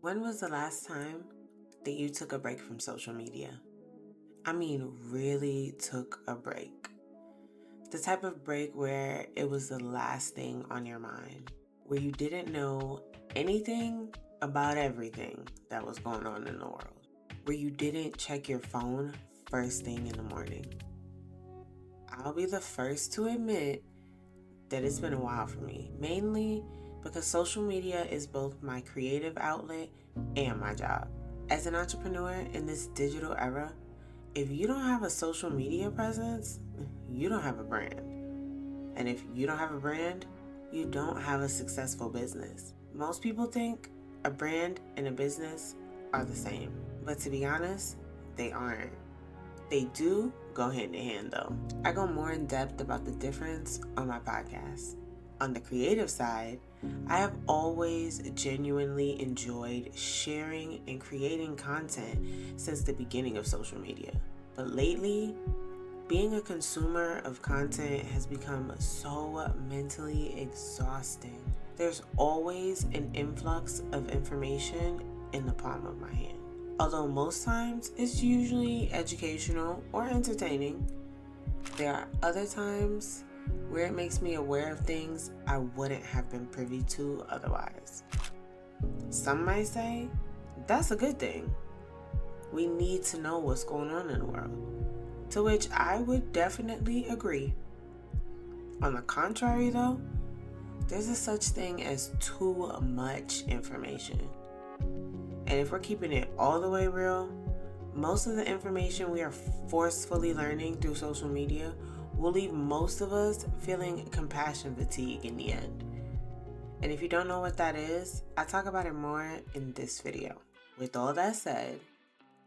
When was the last time that you took a break from social media? I mean, really took a break. The type of break where it was the last thing on your mind, where you didn't know anything about everything that was going on in the world, where you didn't check your phone first thing in the morning. I'll be the first to admit that it's been a while for me, mainly because social media is both my creative outlet and my job. As an entrepreneur in this digital era, if you don't have a social media presence, you don't have a brand. And if you don't have a brand, you don't have a successful business. Most people think a brand and a business are the same, but to be honest, they aren't. They do go hand in hand though. I go more in depth about the difference on my podcast. On the creative side, I have always genuinely enjoyed sharing and creating content since the beginning of social media. But lately, being a consumer of content has become so mentally exhausting. There's always an influx of information in the palm of my hand. Although most times it's usually educational or entertaining, there are other times where it makes me aware of things I wouldn't have been privy to otherwise. Some might say that's a good thing. We need to know what's going on in the world, to which I would definitely agree. On the contrary though, there's a such thing as too much information. And if we're keeping it all the way real, most of the information we are forcefully learning through social media will leave most of us feeling compassion fatigue in the end. And if you don't know what that is, I talk about it more in this video. With all that said,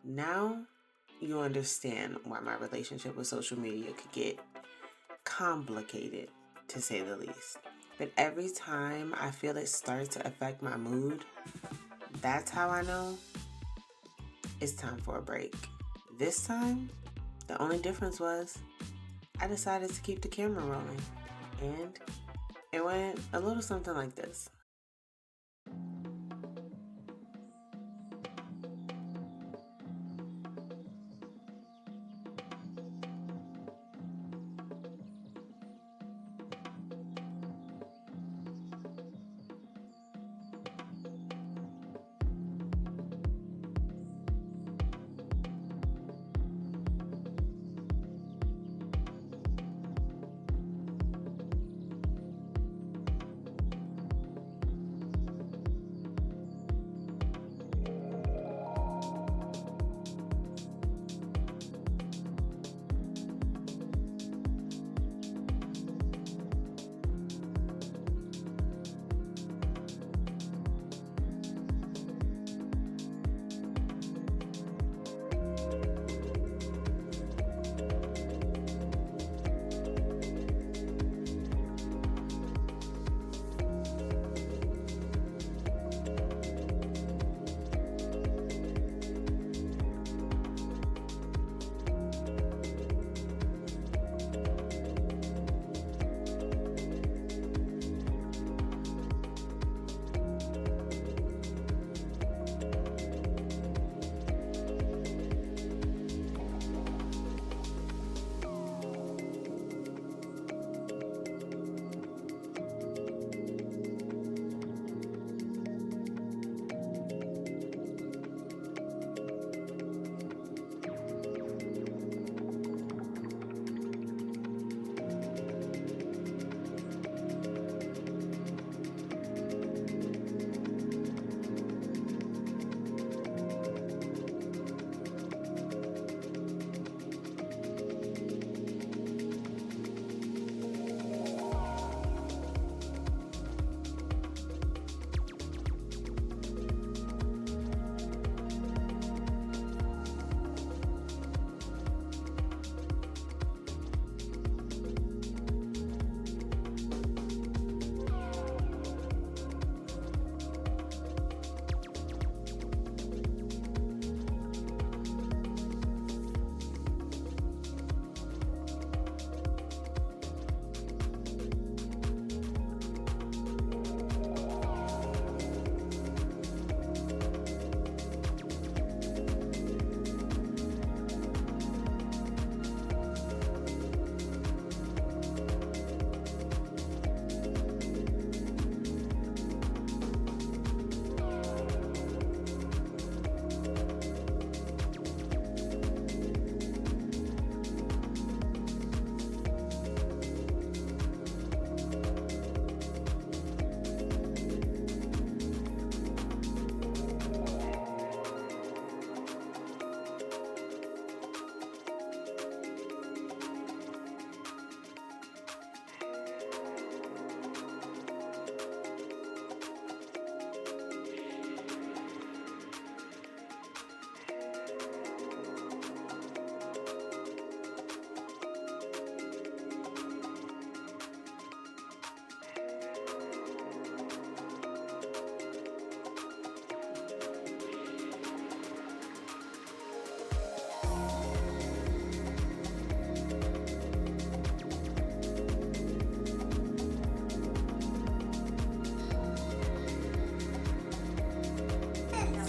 now you understand why my relationship with social media could get complicated, to say the least. But every time I feel it start to affect my mood, that's how I know it's time for a break. This time, the only difference was I decided to keep the camera rolling, and it went a little something like this.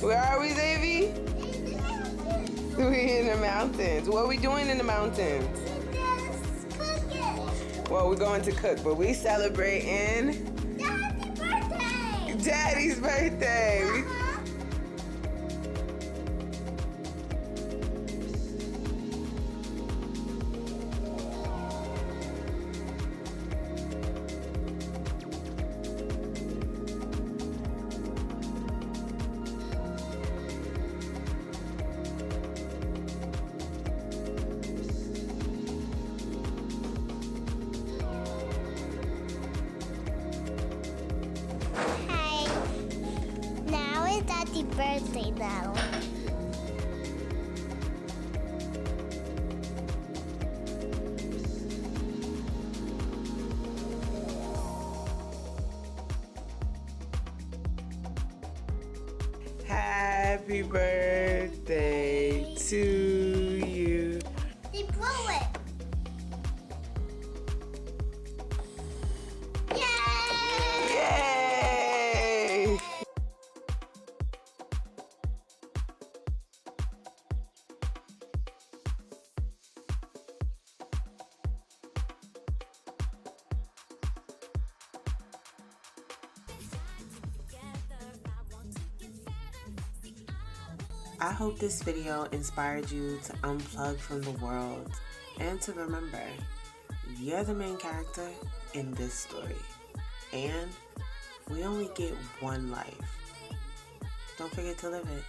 Where are we, Xavi? We in the mountains. What are we doing in the mountains? Well, we're going to cook, but we celebrating Daddy's birthday. Daddy's birthday. Daddy's birthday now. Happy birthday to you. They blow it. Yay! Yay! I hope this video inspired you to unplug from the world and to remember, you're the main character in this story, and we only get one life. Don't forget to live it.